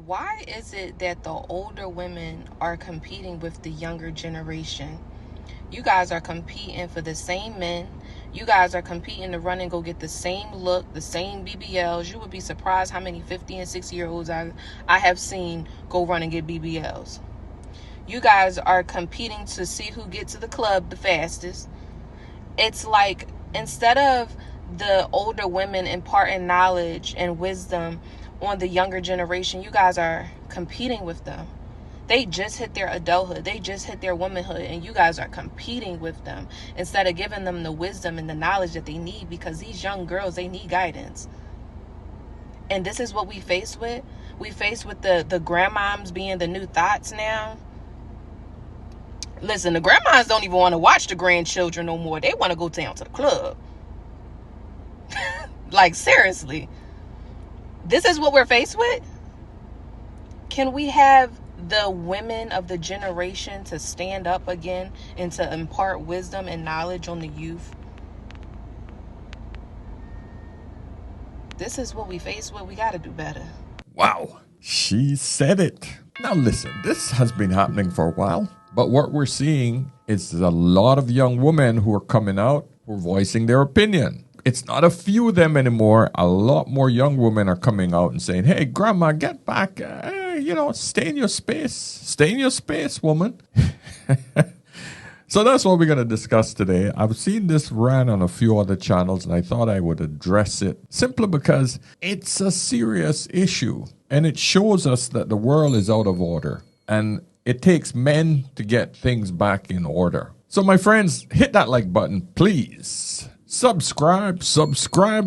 Why is it that the older women are competing with the younger generation? You guys are competing for the same men. You guys are competing to run and go get the same look, the same BBLs. You would be surprised how many 50 and 60-year-olds I have seen go run and get BBLs. You guys are competing to see who gets to the club the fastest. It's like, instead of the older women imparting knowledge and wisdom on the younger generation, you guys are competing with them. They just hit their adulthood. They just hit their womanhood, and you guys are competing with them instead of giving them the wisdom and the knowledge that they need, because these young girls, they need guidance. And this is what we face with. We face with the grandmoms being the new thoughts now. Listen, the grandmas don't even want to watch the grandchildren no more. They want to go down to the club. Like, seriously. This is what we're faced with? Can we have the women of the generation to stand up again and to impart wisdom and knowledge on the youth? This is what we face with. We got to do better. Wow, she said it. Now listen, this has been happening for a while, but what we're seeing is a lot of young women who are coming out, who are voicing their opinion. It's not a few of them anymore. A lot more young women are coming out and saying, hey, grandma, get back. Stay in your space. Stay in your space, woman. So that's what we're going to discuss today. I've seen this ran on a few other channels, and I thought I would address it simply because it's a serious issue. And it shows us that the world is out of order. And it takes men to get things back in order. So my friends, hit that like button, please. Subscribe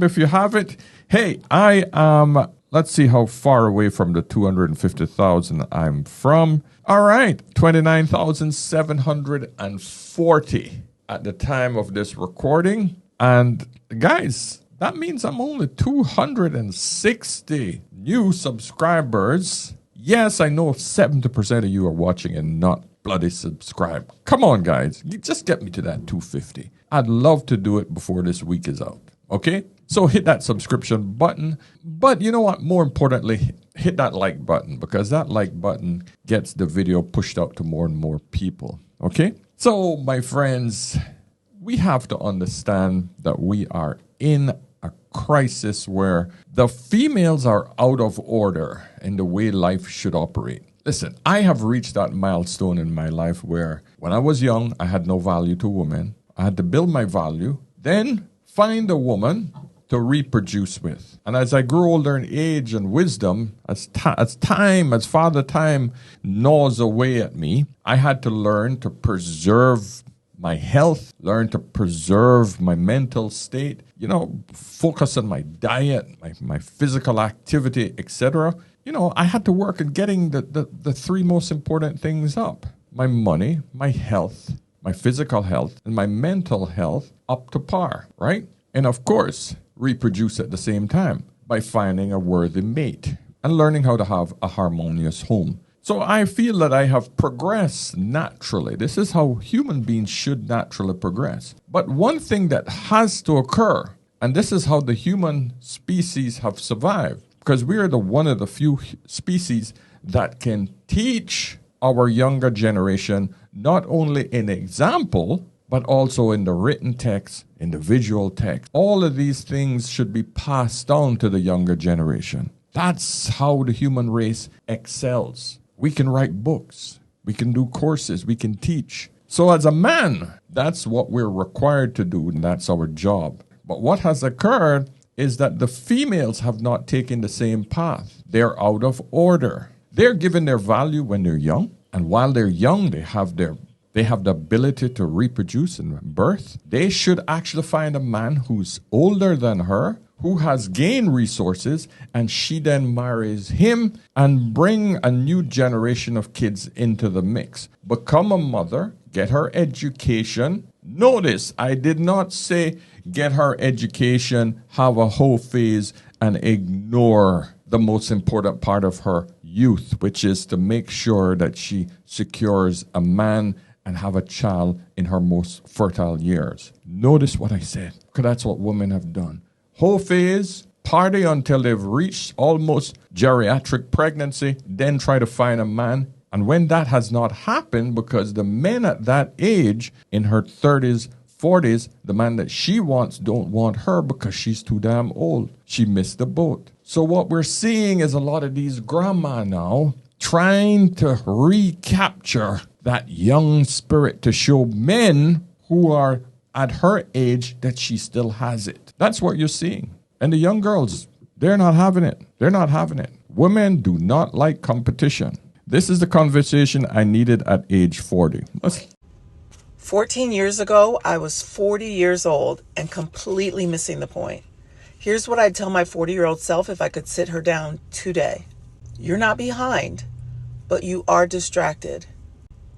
if you haven't. Hey, I am, let's see how far away from the 250,000 I'm from. All right, 29,740 at the time of this recording. And guys, that means I'm only 260 new subscribers. Yes, I know 70% of you are watching and not bloody subscribe. Come on, guys. You just get me to that 250. I'd love to do it before this week is out. Okay? So hit that subscription button. But you know what? More importantly, hit that like button, because that like button gets the video pushed out to more and more people. Okay? So, my friends, we have to understand that we are in a crisis where the females are out of order in the way life should operate. Listen, I have reached that milestone in my life where when I was young, I had no value to women. I had to build my value, then find a woman to reproduce with. And as I grew older in age and wisdom, as Father Time gnaws away at me, I had to learn to preserve my health, learn to preserve my mental state, focus on my diet, my physical activity, etc. I had to work at getting the three most important things up: my money, my health, my physical health, and my mental health up to par, right? And of course, reproduce at the same time by finding a worthy mate and learning how to have a harmonious home. So I feel that I have progressed naturally. This is how human beings should naturally progress. But one thing that has to occur, and this is how the human species have survived, because we are one of the few species that can teach our younger generation not only in example, but also in the written text, in the visual text. All of these things should be passed on to the younger generation. That's how the human race excels. We can write books, we can do courses, we can teach. So as a man, that's what we're required to do, and that's our job. But what has occurred is that the females have not taken the same path. They're out of order. They're given their value when they're young, and while they're young, they have the ability to reproduce and birth. They should actually find a man who's older than her, who has gained resources, and she then marries him and bring a new generation of kids into the mix. Become a mother, get her education. Notice, I did not say get her education, have a whole phase, and ignore the most important part of her youth, which is to make sure that she secures a man and have a child in her most fertile years. Notice what I said, because that's what women have done. Whole phase, party until they've reached almost geriatric pregnancy, then try to find a man. And when that has not happened, because the men at that age, in her 30s, 40s, the man that she wants don't want her because she's too damn old. She missed the boat. So what we're seeing is a lot of these grandma now trying to recapture that young spirit to show men who are at her age that she still has it. That's what you're seeing. And the young girls, they're not having it. They're not having it. Women do not like competition. This is the conversation I needed at age 40. 14 years ago, I was 40 years old and completely missing the point. Here's what I'd tell my 40-year-old self if I could sit her down today. You're not behind, but you are distracted.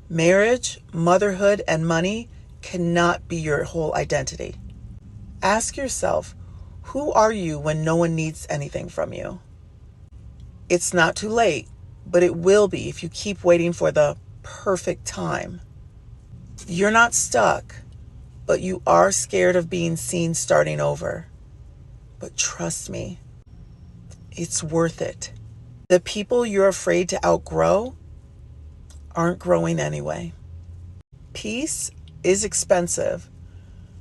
Marriage, motherhood, and money cannot be your whole identity. Ask yourself, who are you when no one needs anything from you? It's not too late, but it will be if you keep waiting for the perfect time. You're not stuck, but you are scared of being seen starting over. But trust me, it's worth it. The people you're afraid to outgrow aren't growing anyway. Peace is expensive,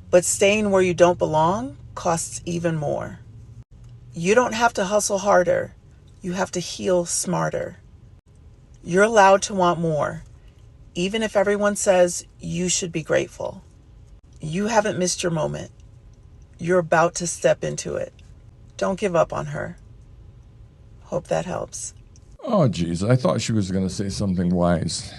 but staying where you don't belong costs even more. You don't have to hustle harder. You have to heal smarter. You're allowed to want more, even if everyone says you should be grateful. You haven't missed your moment. You're about to step into it. Don't give up on her. Hope that helps. Oh, geez, I thought she was going to say something wise.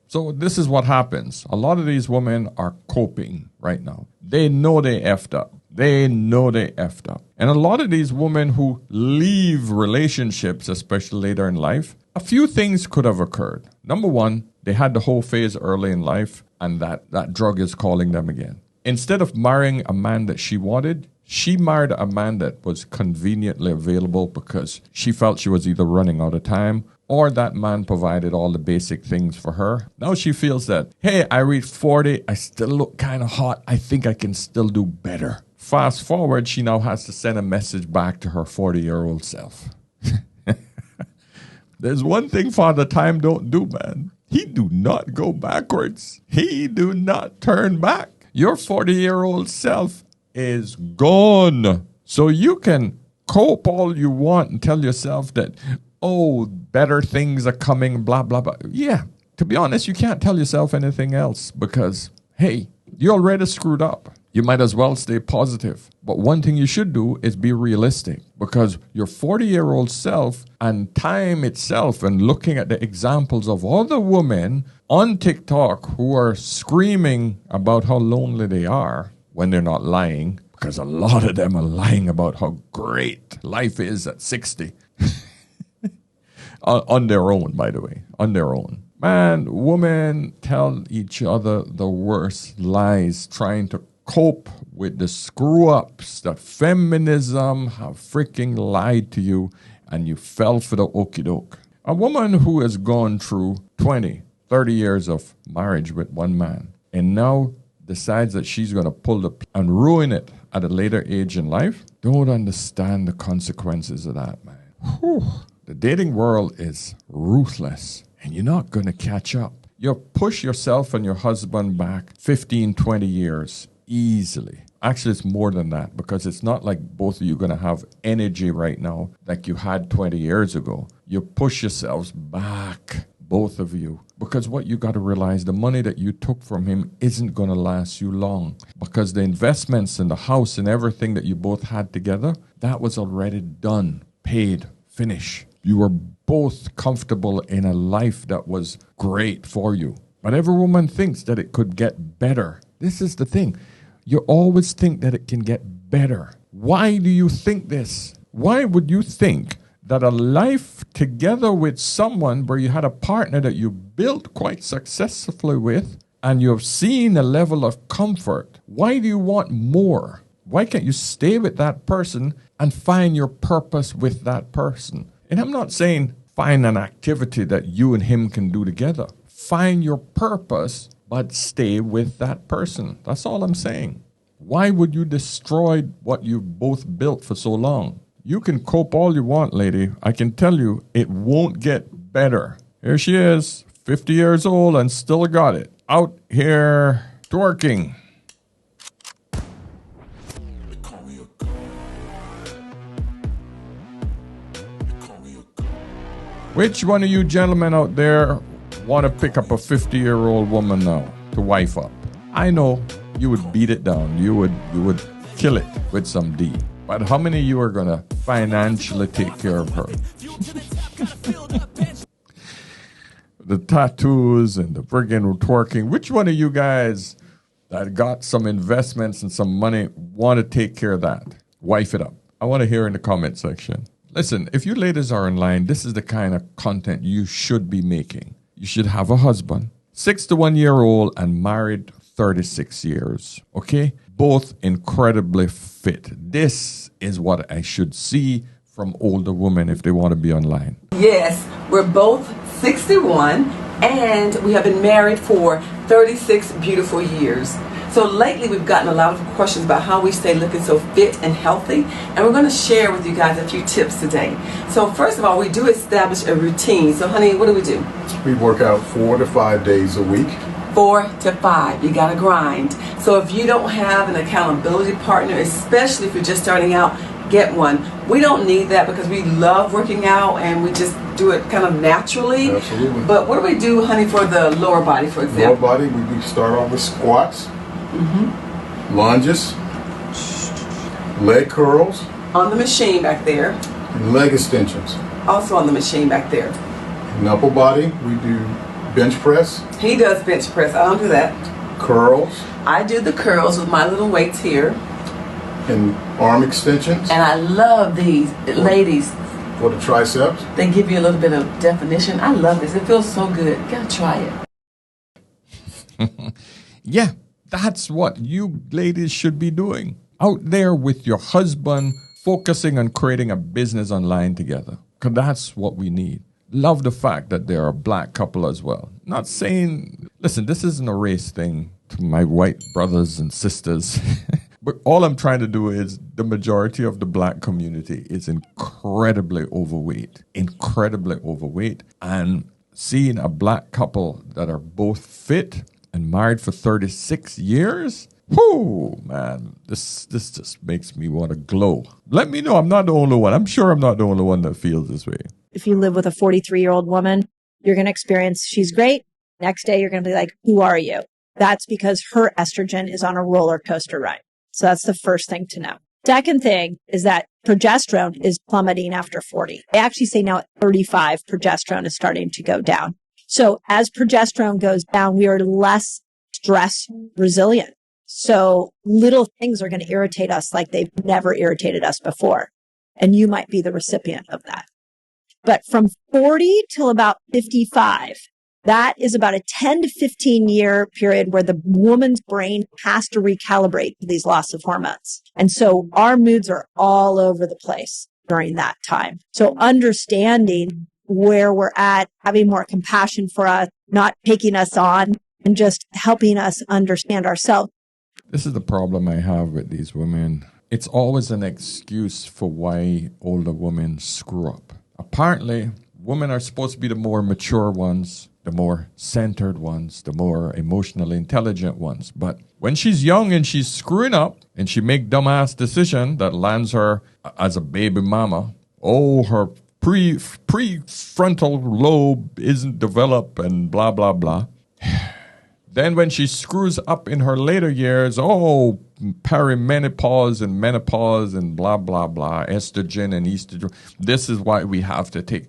So this is what happens. A lot of these women are coping right now. They know they effed up. They know they effed up. And a lot of these women who leave relationships, especially later in life, a few things could have occurred. Number one, they had the whole phase early in life, and that drug is calling them again. Instead of marrying a man that she wanted, she married a man that was conveniently available because she felt she was either running out of time or that man provided all the basic things for her. Now she feels that, hey, I reached 40, I still look kind of hot, I think I can still do better. Fast forward, she now has to send a message back to her 40-year-old self. There's one thing Father Time don't do, man. He do not go backwards. He do not turn back. Your 40-year-old self is gone. So you can cope all you want and tell yourself that, oh, better things are coming, blah, blah, blah. Yeah, to be honest, you can't tell yourself anything else because, hey, you already screwed up. You might as well stay positive. But one thing you should do is be realistic because your 40-year-old self and time itself and looking at the examples of other women on TikTok who are screaming about how lonely they are when they're not lying, because a lot of them are lying about how great life is at 60. On their own, by the way, on their own. Man, women tell each other the worst lies trying to cope with the screw-ups that feminism have freaking lied to you and you fell for the okie-doke. A woman who has gone through 20, 30 years of marriage with one man and now decides that she's going to and ruin it at a later age in life, don't understand the consequences of that, man. Whew. The dating world is ruthless and you're not going to catch up. You'll push yourself and your husband back 15, 20 years easily. Actually, it's more than that because it's not like both of you are going to have energy right now like you had 20 years ago. You push yourselves back, both of you, because what you got to realize, the money that you took from him isn't going to last you long because the investments in the house and everything that you both had together, that was already done, paid, finished. You were both comfortable in a life that was great for you. But every woman thinks that it could get better. This is the thing. You always think that it can get better. Why do you think this? Why would you think that a life together with someone where you had a partner that you built quite successfully with and you've seen a level of comfort, why do you want more? Why can't you stay with that person and find your purpose with that person? And I'm not saying find an activity that you and him can do together. Find your purpose, but stay with that person. That's all I'm saying. Why would you destroy what you've both built for so long? You can cope all you want, lady. I can tell you it won't get better. Here she is, 50 years old and still got it. Out here twerking. Which one of you gentlemen out there want to pick up a 50-year-old woman now to wife up? I know you would beat it down. You would kill it with some D. But how many of you are going to financially take care of her? The tattoos and the friggin' twerking. Which one of you guys that got some investments and some money want to take care of that? Wife it up. I want to hear in the comment section. Listen, if you ladies are in line, this is the kind of content you should be making. You should have a husband, 61-year-old and married 36 years. Okay? Both incredibly fit. This is what I should see from older women if they want to be online. Yes, we're both 61 and we have been married for 36 beautiful years. So lately we've gotten a lot of questions about how we stay looking so fit and healthy, and we're going to share with you guys a few tips today. So first of all, we do establish a routine. So honey, what do? We work out 4 to 5 days a week. 4 to 5, you gotta grind. So if you don't have an accountability partner, especially if you're just starting out, get one. We don't need that because we love working out and we just do it kind of naturally. Absolutely. But what do we do, honey, for the lower body, for example? Lower body, we start off with squats, lunges, leg curls, On the machine back there. and leg extensions. Also on the machine back there. In upper body, we do bench press, He does bench press. I don't do that. curls, I do the curls with my little weights here. and arm extensions And I love these. Ladies, for the triceps. they give you a little bit of definition. I love this. It feels so good. You gotta try it. Yeah, that's what you ladies should be doing. Out there with your husband, focusing on creating a business online together. Because that's what we need. Love the fact that they're a black couple as well. Not saying, listen, this isn't a race thing to my white brothers and sisters. But all I'm trying to do is the majority of the black community is incredibly overweight. Incredibly overweight. And seeing a black couple that are both fit and married for 36 years, whoo, man, this just makes me want to glow. Let me know I'm not the only one. I'm sure I'm not the only one that feels this way. If you live with a 43-year-old woman, you're going to experience, she's great. Next day, you're going to be like, who are you? That's because her estrogen is on a roller coaster ride. So that's the first thing to know. Second thing is that progesterone is plummeting after 40. They actually say now at 35, progesterone is starting to go down. So as progesterone goes down, we are less stress resilient. So little things are going to irritate us like they've never irritated us before. And you might be the recipient of that. But from 40 till about 55, that is about a 10 to 15 year period where the woman's brain has to recalibrate to these loss of hormones. And so our moods are all over the place during that time. So understanding where we're at, having more compassion for us, not taking us on, and just helping us understand ourselves. This is the problem I have with these women. It's always an excuse for why older women screw up. Apparently, women are supposed to be the more mature ones, the more centered ones, the more emotionally intelligent ones. But when she's young and she's screwing up and she make dumbass decision that lands her as a baby mama, oh, her prefrontal lobe isn't developed and blah, blah, blah. Then when she screws up in her later years, oh, perimenopause and menopause and blah, blah, blah, estrogen and estrogen. This is why we have to take.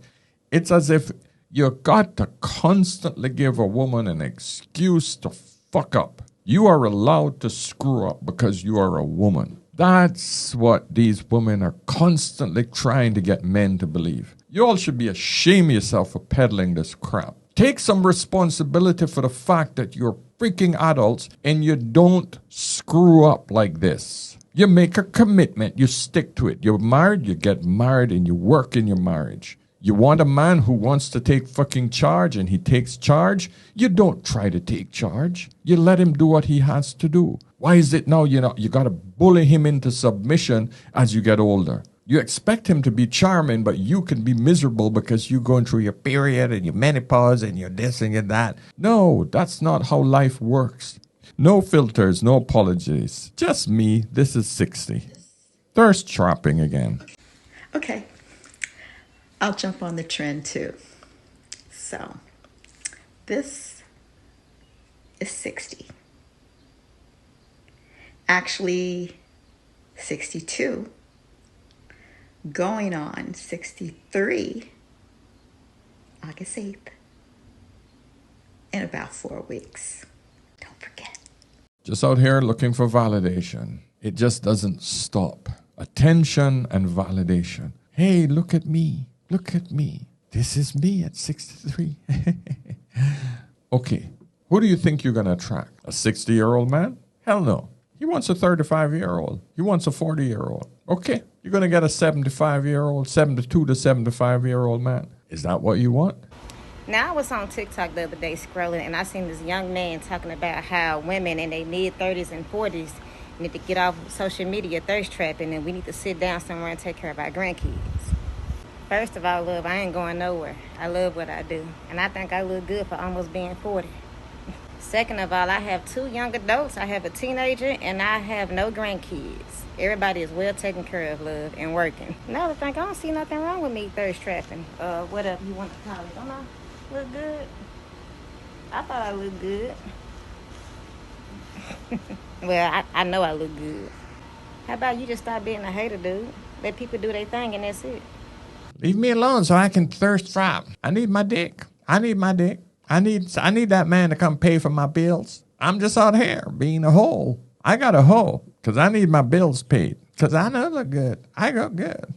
It's as if you got to constantly give a woman an excuse to fuck up. You are allowed to screw up because you are a woman. That's what these women are constantly trying to get men to believe. You all should be ashamed of yourself for peddling this crap. Take some responsibility for the fact that you're freaking adults and you don't screw up like this. You make a commitment, you stick to it. You're married, you get married, and you work in your marriage. You want a man who wants to take fucking charge and he takes charge? You don't try to take charge. You let him do what he has to do. Why is it now you got to bully him into submission as you get older? You expect him to be charming, but you can be miserable because you're going through your period and your menopause and your this and your that. No, that's not how life works. No filters, no apologies. Just me. This is 60. Thirst trapping again. Okay, I'll jump on the trend too. So, this is 60. Actually, 62. Going on 63, August 8th, in about 4 weeks. Don't forget. Just out here looking for validation. It just doesn't stop. Attention and validation. Hey, look at me. Look at me. This is me at 63. Okay, who do you think you're going to attract? A 60-year-old man? Hell no. He wants a 35-year-old. He wants a 40-year-old. Okay, you're going to get a 75-year-old, 72 to 75-year-old man. Is that what you want? Now, I was on TikTok the other day scrolling, and I seen this young man talking about how women in their mid-30s and 40s need to get off social media thirst trapping, and we need to sit down somewhere and take care of our grandkids. First of all, love, I ain't going nowhere. I love what I do, and I think I look good for almost being 40. Second of all, I have 2 young adults. I have a teenager, and I have no grandkids. Everybody is well taken care of, love, and working. Now, I think I don't see nothing wrong with me thirst trapping. Whatever you want to call it. Don't I look good? I thought I looked good. Well, I know I look good. How about you just stop being a hater, dude? Let people do their thing, and that's it. Leave me alone so I can thirst trap. I need my dick. I need my dick. I need that man to come pay for my bills. I'm just out here being a hoe. I got a hoe because I need my bills paid. Because I know I look good. I look good.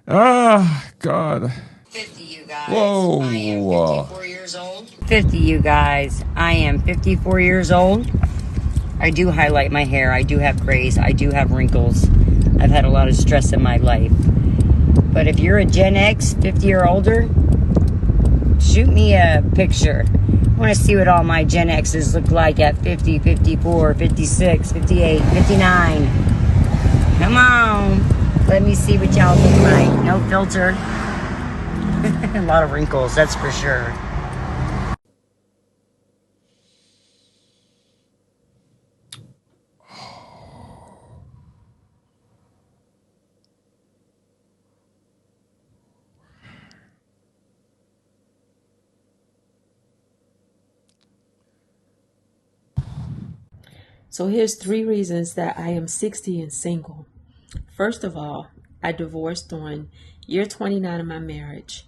Oh, God. 50, you guys. Whoa. I am 54 years old. 50, you guys. I am 54 years old. I do highlight my hair. I do have grays. I do have wrinkles. I've had a lot of stress in my life. But if you're a Gen X, 50 or older, shoot me a picture. I want to see what all my Gen X's look like at 50, 54, 56, 58, 59. Come on. Let me see what y'all look like. No filter. A lot of wrinkles, that's for sure. So here's 3 reasons that I am 60 and single. First of all, I divorced on year 29 of my marriage.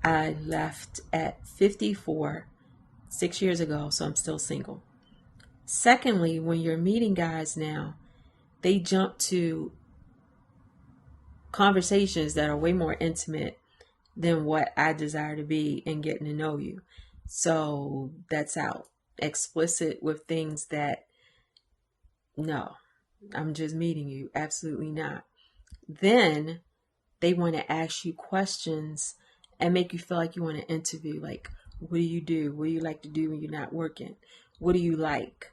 I left at 54, 6 years ago, so I'm still single. Secondly, when you're meeting guys now, they jump to conversations that are way more intimate than what I desire to be in getting to know you. So that's out. Explicit with things that, no, I'm just meeting you. Absolutely not. Then they want to ask you questions and make you feel like you want to interview. Like, what do you do? What do you like to do when you're not working? What do you like?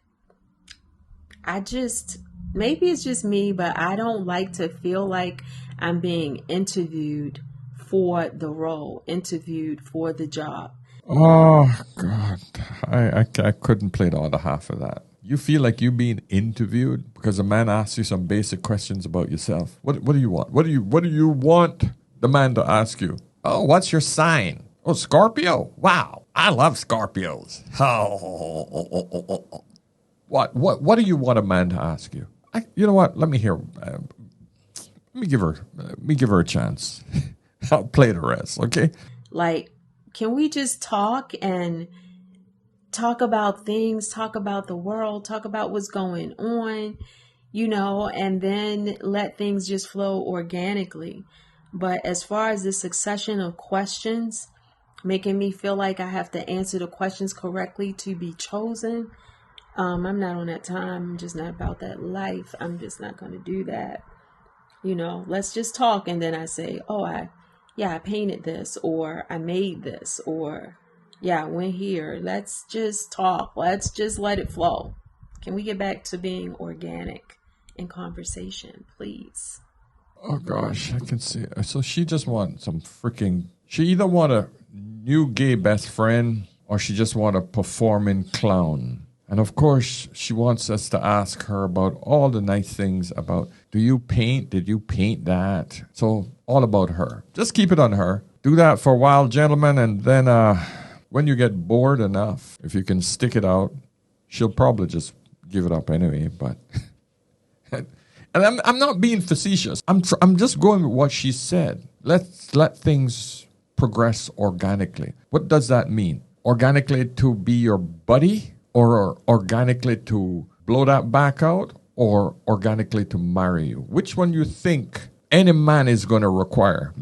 Maybe it's just me, but I don't like to feel like I'm being interviewed for the role, interviewed for the job. Oh, God. I couldn't play the other half of that. You feel like you're being interviewed because a man asks you some basic questions about yourself. What do you want? What do you want the man to ask you? Oh, what's your sign? Oh, Scorpio. Wow, I love Scorpios. Oh. What do you want a man to ask you? You know what? Let me hear. Let me give her a chance. I'll play the rest. Okay. Like, can we just talk and talk about things, talk about the world, talk about what's going on, and then let things just flow organically. But as far as the succession of questions, making me feel like I have to answer the questions correctly to be chosen, I'm not on that time. I'm just not about that life. I'm just not going to do that. Let's just talk. And then I say, oh, I painted this, or I made this, or I went here. Let's just talk. Let's just let it flow. Can we get back to being organic in conversation, please? Oh gosh, I can see. So she just wants some freaking. She either want a new gay best friend or she just want a performing clown. And of course, she wants us to ask her about all the nice things about. Do you paint? Did you paint that? So all about her. Just keep it on her. Do that for a while, gentlemen, and then when you get bored enough, if you can stick it out, she'll probably just give it up anyway. But. And I'm not being facetious. I'm just going with what she said. Let's let things progress organically. What does that mean? Organically to be your buddy, or organically to blow that back out, or organically to marry you? Which one you think any man is going to require?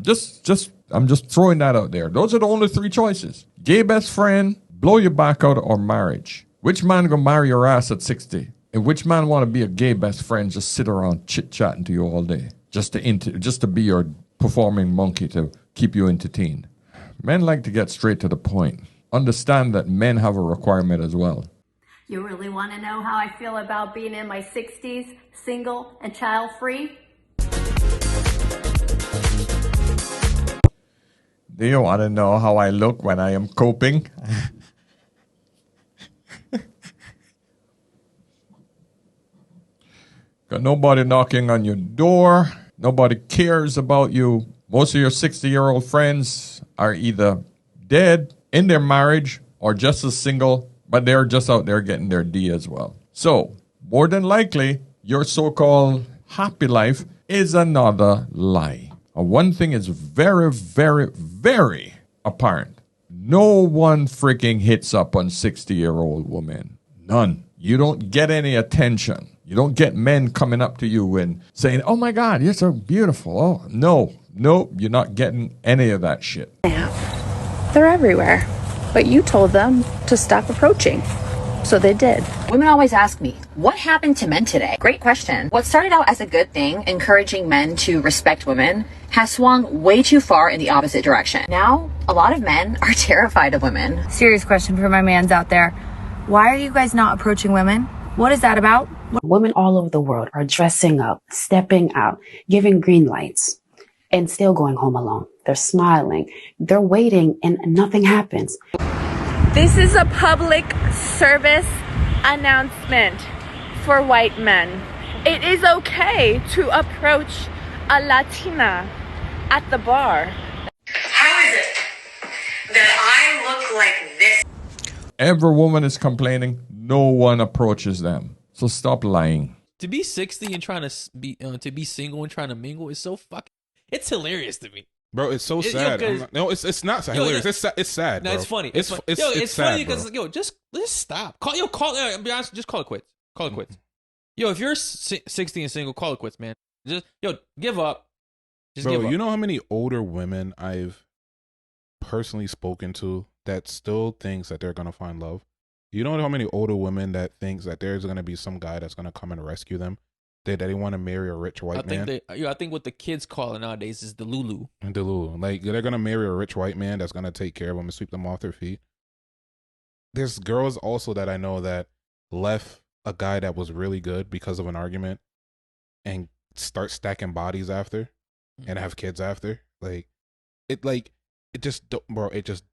I'm just throwing that out there. Those are the only three choices: gay best friend, blow your back out, or marriage. Which man gonna marry your ass at 60? And which man want to be a gay best friend, just sit around chit-chatting to you all day, just to be your performing monkey to keep you entertained? Men like to get straight to the point. Understand that men have a requirement as well. You really want to know how I feel about being in my 60s, single and child-free? Do you want to know how I look when I am coping? Got nobody knocking on your door. Nobody cares about you. Most of your 60-year-old friends are either dead, in their marriage, or just as single, but they're just out there getting their D as well. So, more than likely, your so-called happy life is another lie. One thing is very, very, very apparent. No one freaking hits up on 60-year-old women. None. You don't get any attention. You don't get men coming up to you and saying, oh my God, you're so beautiful. Oh, no, you're not getting any of that shit. They're everywhere. But you told them to stop approaching. So they did. Women always ask me, what happened to men today? Great question. What started out as a good thing, encouraging men to respect women, has swung way too far in the opposite direction. Now, a lot of men are terrified of women. Serious question for my mans out there. Why are you guys not approaching women? What is that about? Women all over the world are dressing up, stepping out, giving green lights, and still going home alone. They're smiling, they're waiting, and nothing happens. This is a public service announcement for white men. It is okay to approach a Latina at the bar. How is it that I look like this? Every woman is complaining. No one approaches them. So stop lying. To be 60 and trying to be single and trying to mingle is so fucking. It's hilarious to me, bro. It's so sad. No, it's not hilarious. It's sad. No, bro. it's funny. It's funny sad, because just stop. Be honest. Just call it quits. Call it quits. Yo, if you're 60 and single, call it quits, man. Just give up. Just give up. You know how many older women I've personally spoken to that still thinks that they're gonna find love? You know how many older women that thinks that there's gonna be some guy that's gonna come and rescue them? That they want to marry a rich white man. I think what the kids call it nowadays is the Lulu. The Lulu. Like, they're gonna marry a rich white man that's gonna take care of them and sweep them off their feet. There's girls also that I know that left a guy that was really good because of an argument and start stacking bodies after and have kids after. It just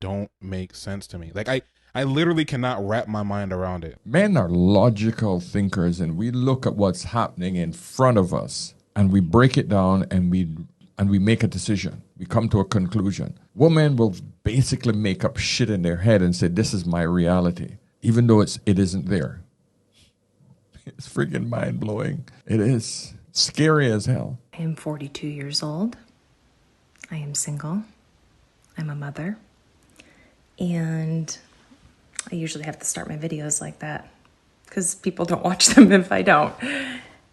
don't make sense to me. Like, I literally cannot wrap my mind around it. Men are logical thinkers, and we look at what's happening in front of us and we break it down and we make a decision. We come to a conclusion. Women will basically make up shit in their head and say, this is my reality, even though it isn't there. It's freaking mind-blowing. It is scary as hell. I am 42 years old. I am single. I'm a mother. And I usually have to start my videos like that because people don't watch them if I don't.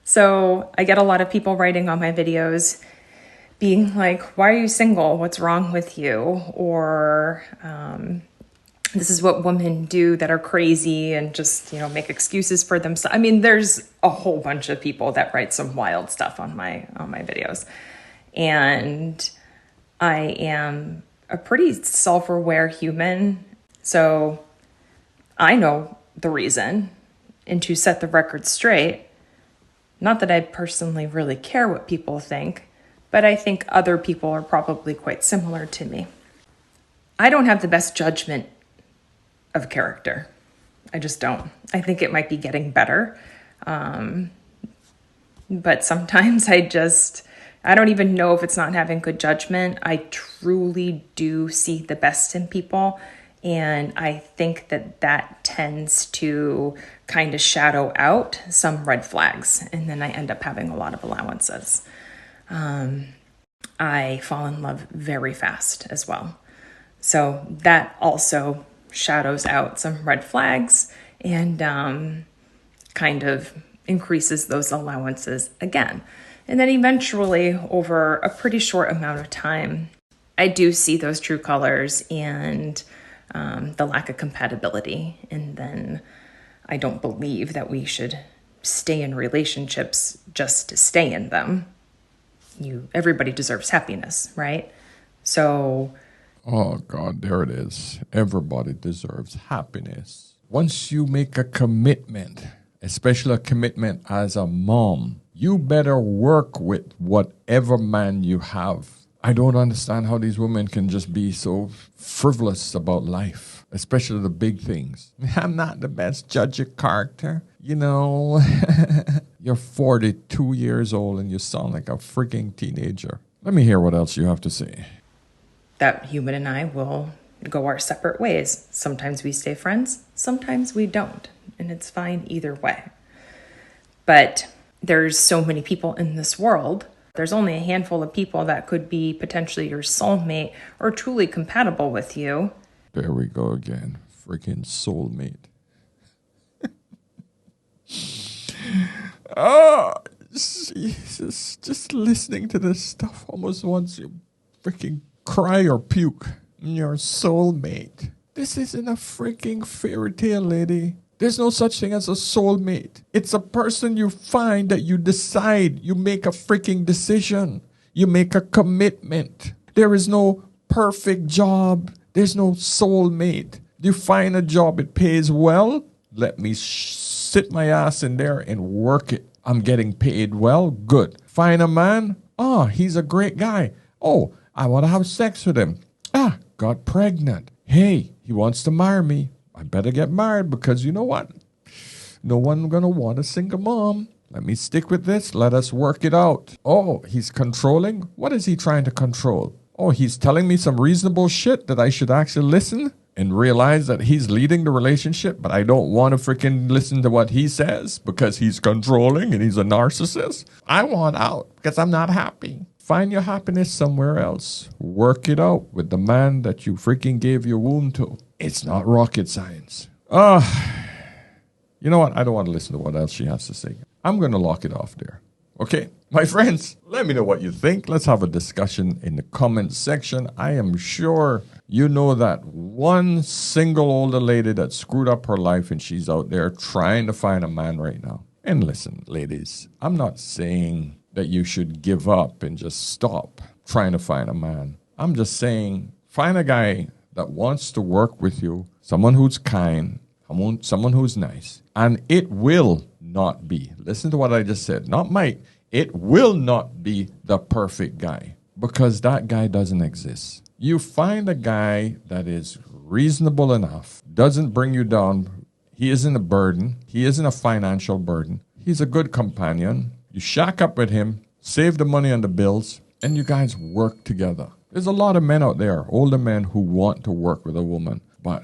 So I get a lot of people writing on my videos being like, why are you single? What's wrong with you? Or this is what women do that are crazy and just, make excuses for themselves. I mean, there's a whole bunch of people that write some wild stuff on my videos. And I am a pretty self-aware human. So I know the reason, and to set the record straight, not that I personally really care what people think, but I think other people are probably quite similar to me. I don't have the best judgment of character. I just don't. I think it might be getting better. But sometimes I don't even know if it's not having good judgment. I truly do see the best in people. And I think that tends to kind of shadow out some red flags. And then I end up having a lot of allowances. I fall in love very fast as well. So that also shadows out some red flags and kind of increases those allowances again. And then eventually, over a pretty short amount of time, I do see those true colors and the lack of compatibility. And then I don't believe that we should stay in relationships just to stay in them. Everybody deserves happiness, right? So... Oh, God, there it is. Everybody deserves happiness. Once you make a commitment, especially a commitment as a mom, you better work with whatever man you have. I don't understand how these women can just be so frivolous about life, especially the big things. I'm not the best judge of character. You know, you're 42 years old and you sound like a freaking teenager. Let me hear what else you have to say. That human and I will go our separate ways. Sometimes we stay friends, sometimes we don't, and it's fine either way. But there's so many people in this world. There's only a handful of people that could be potentially your soulmate or truly compatible with you. There we go again. Freaking soulmate. Oh, Jesus. Just listening to this stuff almost wants you freaking cry or puke. Your soulmate. This isn't a freaking fairy tale, lady. There's no such thing as a soulmate. It's a person you find that you decide. You make a freaking decision. You make a commitment. There is no perfect job. There's no soulmate. You find a job, it pays well. Let me sit my ass in there and work it. I'm getting paid well. Good. Find a man. Oh, he's a great guy. Oh, I want to have sex with him. Ah, got pregnant. Hey, he wants to marry me. I better get married because you know what? No one going to want a single mom. Let me stick with this. Let us work it out. Oh, he's controlling? What is he trying to control? Oh, he's telling me some reasonable shit that I should actually listen and realize that he's leading the relationship, but I don't want to freaking listen to what he says because he's controlling and he's a narcissist. I want out because I'm not happy. Find your happiness somewhere else. Work it out with the man that you freaking gave your womb to. It's not rocket science. You know what? I don't want to listen to what else she has to say. I'm going to lock it off there. Okay? My friends, let me know what you think. Let's have a discussion in the comments section. I am sure you know that one single older lady that screwed up her life and she's out there trying to find a man right now. And listen, ladies, I'm not saying that you should give up and just stop trying to find a man. I'm just saying find a guy that wants to work with you, someone who's kind, someone who's nice. And it will not be, listen to what I just said, not might, it will not be the perfect guy because that guy doesn't exist. You find a guy that is reasonable enough, doesn't bring you down. He isn't a burden. He isn't a financial burden. He's a good companion. You shack up with him, save the money on the bills, and you guys work together. There's a lot of men out there, older men, who want to work with a woman. But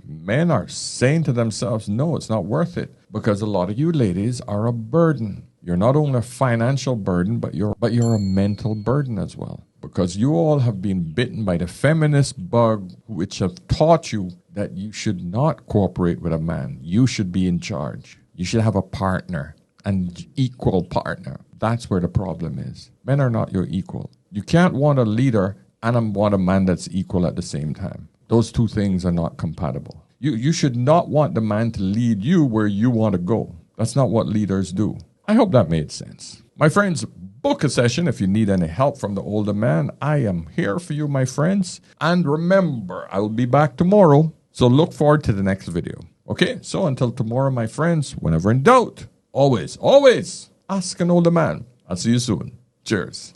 men are saying to themselves, no, it's not worth it. Because a lot of you ladies are a burden. You're not only a financial burden, but you're a mental burden as well. Because you all have been bitten by the feminist bug, which have taught you that you should not cooperate with a man. You should be in charge. You should have a partner. An equal partner. That's where the problem is. Men are not your equal. You can't want a leader and want a man that's equal at the same time. Those two things are not compatible. You should not want the man to lead you where you want to go. That's not what leaders do. I hope that made sense. My friends, book a session if you need any help from the older man. I am here for you, my friends. And remember, I will be back tomorrow. So look forward to the next video. Okay, so until tomorrow, my friends, whenever in doubt, always ask an older man. I'll see you soon. Cheers.